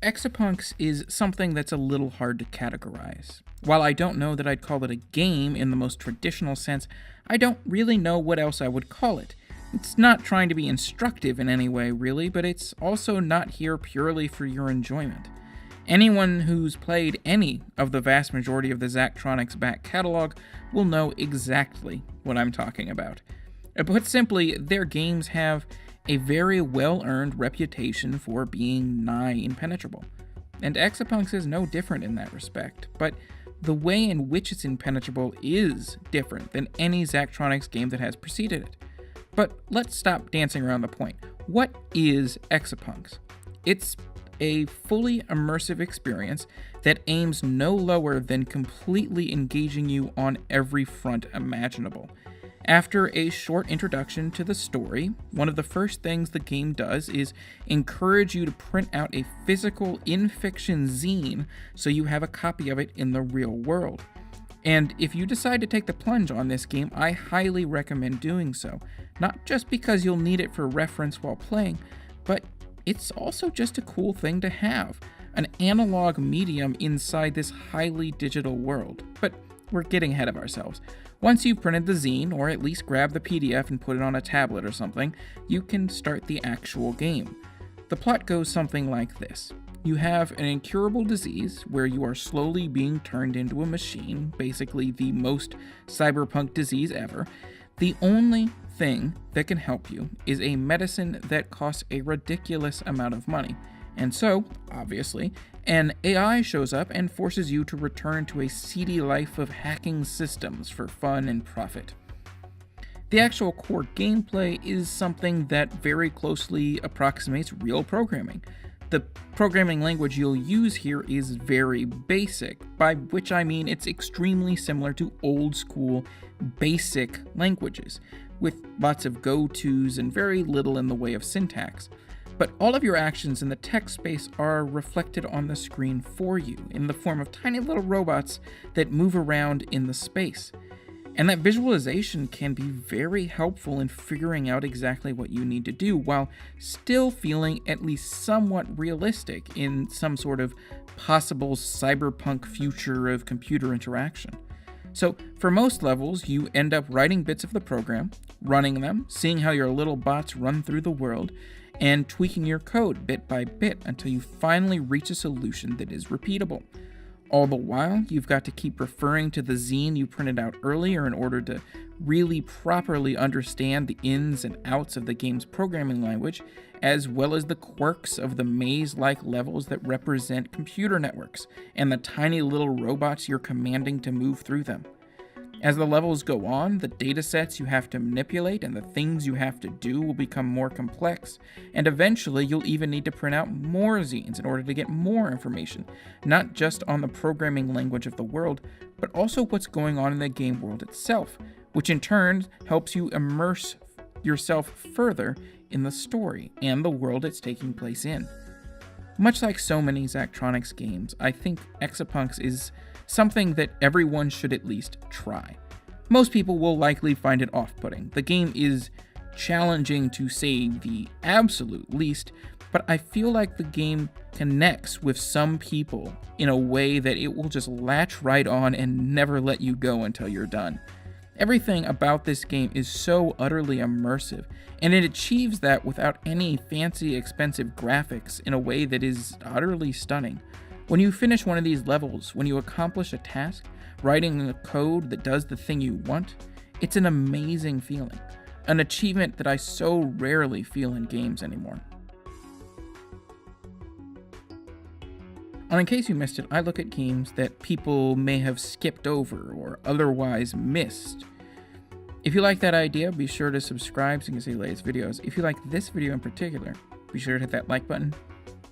Exapunks is something that's a little hard to categorize. While I don't know that I'd call it a game in the most traditional sense, I don't really know what else I would call it. It's not trying to be instructive in any way, really, but it's also not here purely for your enjoyment. Anyone who's played any of the vast majority of the Zachtronics back catalog will know exactly what I'm talking about. Put simply, their games have a very well-earned reputation for being nigh impenetrable. And Exapunks is no different in that respect, but the way in which it's impenetrable is different than any Zachtronics game that has preceded it. But let's stop dancing around the point. What is Exapunks? It's a fully immersive experience that aims no lower than completely engaging you on every front imaginable. After a short introduction to the story, one of the first things the game does is encourage you to print out a physical in-fiction zine so you have a copy of it in the real world. And if you decide to take the plunge on this game, I highly recommend doing so. Not just because you'll need it for reference while playing, but it's also just a cool thing to have. An analog medium inside this highly digital world. But we're getting ahead of ourselves. Once you've printed the zine, or at least grabbed the PDF and put it on a tablet or something, you can start the actual game. The plot goes something like this. You have an incurable disease where you are slowly being turned into a machine, basically the most cyberpunk disease ever. The only thing that can help you is a medicine that costs a ridiculous amount of money. And so, obviously, an AI shows up and forces you to return to a seedy life of hacking systems for fun and profit. The actual core gameplay is something that very closely approximates real programming. The programming language you'll use here is very basic, by which I mean it's extremely similar to old school basic languages, with lots of go-tos and very little in the way of syntax. But all of your actions in the text space are reflected on the screen for you in the form of tiny little robots that move around in the space. And that visualization can be very helpful in figuring out exactly what you need to do while still feeling at least somewhat realistic in some sort of possible cyberpunk future of computer interaction. So for most levels, you end up writing bits of the program, running them, seeing how your little bots run through the world, and tweaking your code bit by bit until you finally reach a solution that is repeatable. All the while, you've got to keep referring to the zine you printed out earlier in order to really properly understand the ins and outs of the game's programming language, as well as the quirks of the maze-like levels that represent computer networks and the tiny little robots you're commanding to move through them. As the levels go on, the datasets you have to manipulate and the things you have to do will become more complex, and eventually you'll even need to print out more zines in order to get more information, not just on the programming language of the world, but also what's going on in the game world itself, which in turn helps you immerse yourself further in the story and the world it's taking place in. Much like so many Zachtronics games, I think Exapunks is something that everyone should at least try. Most people will likely find it off-putting. The game is challenging to say the absolute least, but I feel like the game connects with some people in a way that it will just latch right on and never let you go until you're done. Everything about this game is so utterly immersive, and it achieves that without any fancy, expensive graphics in a way that is utterly stunning. When you finish one of these levels, when you accomplish a task, writing a code that does the thing you want, it's an amazing feeling. An achievement that I so rarely feel in games anymore. And in case you missed it, I look at games that people may have skipped over or otherwise missed. If you like that idea, be sure to subscribe so you can see the latest videos. If you like this video in particular, be sure to hit that like button,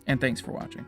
and thanks for watching.